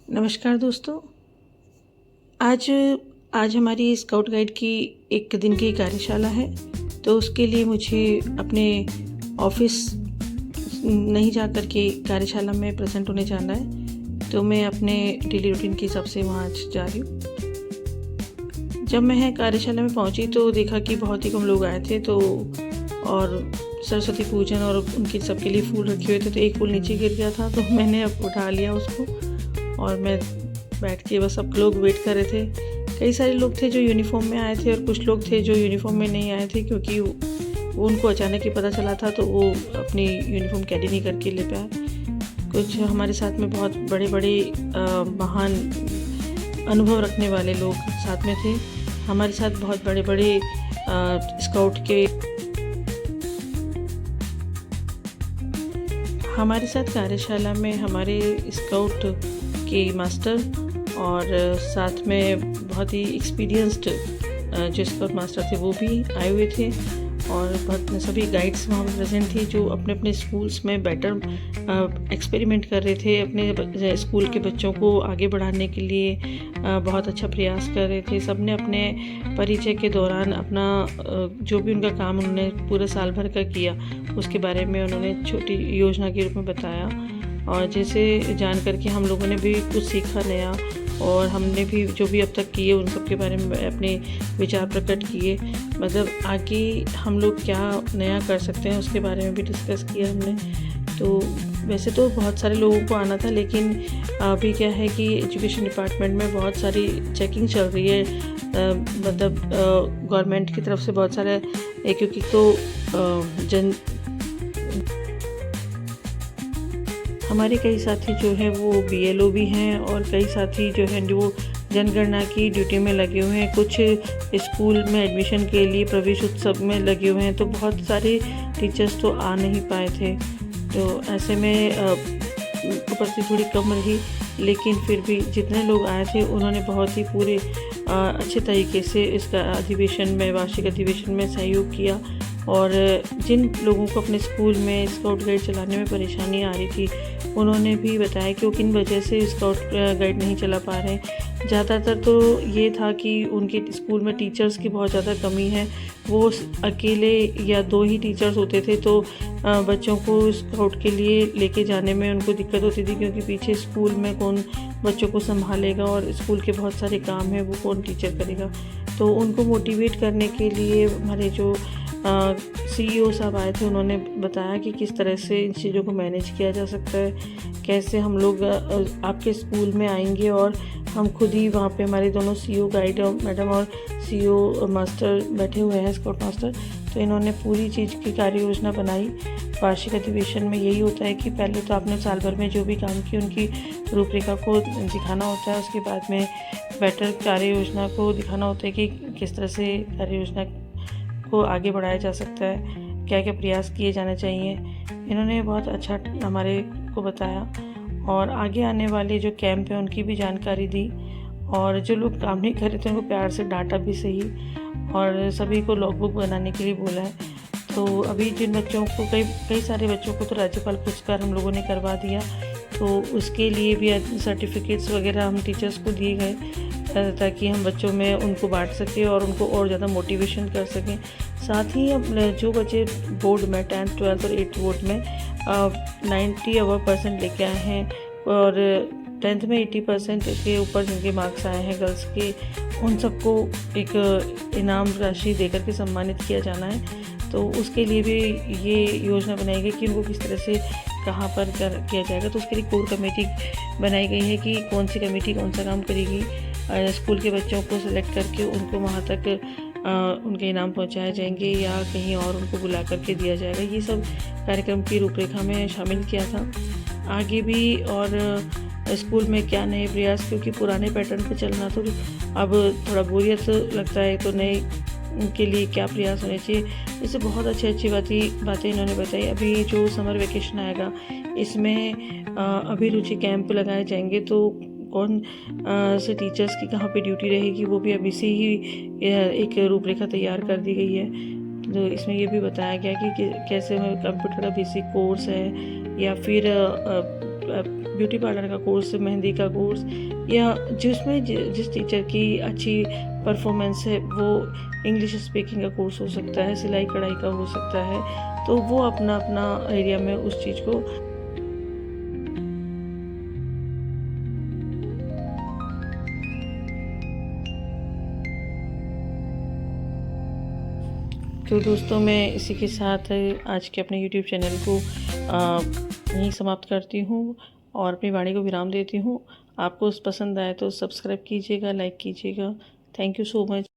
नमस्कार दोस्तों। आज आज हमारी स्काउट गाइड की एक दिन की कार्यशाला है। तो उसके लिए मुझे अपने ऑफिस नहीं जा कर के कार्यशाला में प्रेजेंट होने जाना है। तो मैं अपने डेली रूटीन के हिसाब से वहाँ जा रही हूँ। जब मैं कार्यशाला में पहुँची तो देखा कि बहुत ही कम लोग आए थे। तो और सरस्वती पूजन और उनके सबके लिए फूल रखे हुए थे। तो एक फूल नीचे गिर गया था, तो मैंने अब उठा लिया उसको और मैं बैठ के बस सब लोग वेट कर रहे थे। कई सारे लोग थे जो यूनिफॉर्म में आए थे और कुछ लोग थे जो यूनिफॉर्म में नहीं आए थे, क्योंकि वो उनको अचानक ही पता चला था, तो वो अपनी यूनिफॉर्म कैरी नहीं करके ले पाए। कुछ हमारे साथ में बहुत बड़े बड़े महान अनुभव रखने वाले लोग साथ में थे। हमारे साथ बहुत बड़े बड़े स्काउट के हमारे साथ कार्यशाला में हमारे स्काउट के मास्टर और साथ में बहुत ही एक्सपीरियंस्ड जो स्काउट मास्टर थे वो भी आए हुए थे। और बहुत सभी गाइड्स वहाँ पर प्रेजेंट थे जो अपने अपने स्कूल्स में बेटर एक्सपेरिमेंट कर रहे थे। अपने स्कूल के बच्चों को आगे बढ़ाने के लिए बहुत अच्छा प्रयास कर रहे थे। सबने अपने परिचय के दौरान अपना जो भी उनका काम उन्होंने पूरे साल भर का किया उसके बारे में उन्होंने छोटी योजना के रूप में बताया। और जैसे जान करके हम लोगों ने भी कुछ सीखा नया, और हमने भी जो भी अब तक किए उन सब के बारे में अपने विचार प्रकट किए। मतलब आगे हम लोग क्या नया कर सकते हैं उसके बारे में भी डिस्कस किया हमने। तो वैसे तो बहुत सारे लोगों को आना था, लेकिन अभी क्या है कि एजुकेशन डिपार्टमेंट में बहुत सारी चेकिंग चल रही है। मतलब गवर्नमेंट की तरफ से बहुत सारे क्योंकि तो हमारे कई साथी जो हैं वो BLO भी हैं, और कई साथी जो हैं जो जनगणना की ड्यूटी में लगे हुए हैं। कुछ स्कूल में एडमिशन के लिए प्रवेश उत्सव में लगे हुए हैं। तो बहुत सारे टीचर्स तो आ नहीं पाए थे। तो ऐसे में उपस्थिति थोड़ी कम रही, लेकिन फिर भी जितने लोग आए थे उन्होंने बहुत ही पूरे अच्छे तरीके से इसका अधिवेशन में वार्षिक अधिवेशन में सहयोग किया। और जिन लोगों को अपने स्कूल में स्काउट गाइड चलाने में परेशानी आ रही थी उन्होंने भी बताया कि वो किन वजह से स्काउट गाइड नहीं चला पा रहे हैं। ज़्यादातर तो ये था कि उनके स्कूल में टीचर्स की बहुत ज़्यादा कमी है। वो अकेले या 2 ही टीचर्स होते थे, तो बच्चों को स्काउट के लिए लेके जाने में उनको दिक्कत होती थी, क्योंकि पीछे स्कूल में कौन बच्चों को संभालेगा और स्कूल के बहुत सारे काम हैं वो कौन टीचर करेगा। तो उनको मोटिवेट करने के लिए हमारे जो CEO साहब आए थे उन्होंने बताया कि किस तरह से इन चीज़ों को मैनेज किया जा सकता है, कैसे हम लोग आपके स्कूल में आएंगे। और हम खुद ही वहाँ पे हमारे दोनों CO गाइड मैडम और CO मास्टर बैठे हुए हैं, स्काउट मास्टर। तो इन्होंने पूरी चीज़ की कार्य योजना बनाई। वार्षिक अधिवेशन में यही होता है कि पहले तो आपने साल भर में जो भी काम किए उनकी रूपरेखा को दिखाना होता है। उसके बाद में बेटर कार्य योजना को दिखाना होता है कि किस तरह से कार्य योजना को आगे बढ़ाया जा सकता है, क्या क्या प्रयास किए जाने चाहिए। इन्होंने बहुत अच्छा हमारे को बताया, और आगे आने वाले जो कैंप हैं उनकी भी जानकारी दी। और जो लोग काम नहीं कर रहे थे उनको प्यार से डांटा भी सही, और सभी को लॉगबुक बनाने के लिए बोला है। तो अभी जिन बच्चों को कई सारे बच्चों को तो राज्यपाल पुरस्कार हम लोगों ने करवा दिया। तो उसके लिए भी सर्टिफिकेट्स वगैरह हम टीचर्स को दिए गए, ताकि हम बच्चों में उनको बांट सकें और उनको और ज़्यादा मोटिवेशन कर सकें। साथ ही जो बच्चे बोर्ड में 10th 12th और 8th बोर्ड में 90 अबव % लेके आए हैं, और 10th में 80% के ऊपर जिनके मार्क्स आए हैं गर्ल्स के, उन सबको एक इनाम राशि देकर के सम्मानित किया जाना है। तो उसके लिए भी ये योजना बनाई गई कि उनको किस तरह से कहाँ पर किया जाएगा। तो उसके लिए कोर कमेटी बनाई गई है कि कौन सी कमेटी कौन सा काम करेगी। स्कूल के बच्चों को सिलेक्ट करके उनको वहाँ तक उनके इनाम पहुँचाए जाएंगे या कहीं और उनको बुला करके दिया जाएगा। ये सब कार्यक्रम की रूपरेखा में शामिल किया था। आगे भी और स्कूल में क्या नए प्रयास, क्योंकि पुराने पैटर्न पर चलना तो अब थोड़ा बोरियत लगता है, तो नए के लिए क्या प्रयास होने चाहिए। इससे बहुत अच्छी बातें इन्होंने बताई। अभी जो समर वेकेशन आएगा इसमें अभिरुचि कैंप लगाए जाएंगे, तो कौन से टीचर्स की कहाँ पे ड्यूटी रहेगी वो भी अभी से ही एक रूपरेखा तैयार कर दी गई है। तो इसमें ये भी बताया गया कि कैसे कंप्यूटर का बेसिक कोर्स है या फिर ब्यूटी पार्लर का कोर्स, मेहंदी का कोर्स, या जिसमें जिस टीचर की अच्छी परफॉर्मेंस है, वो इंग्लिश स्पीकिंग का कोर्स हो सकता है, सिलाई कढ़ाई का हो सकता है, तो वो अपना अपना एरिया में उस चीज़ को तो दोस्तों, मैं इसी के साथ आज के अपने YouTube चैनल को यहीं समाप्त करती हूँ और अपनी वाणी को विराम देती हूँ। आपको पसंद आए तो सब्सक्राइब कीजिएगा, लाइक कीजिएगा। Thank you so much.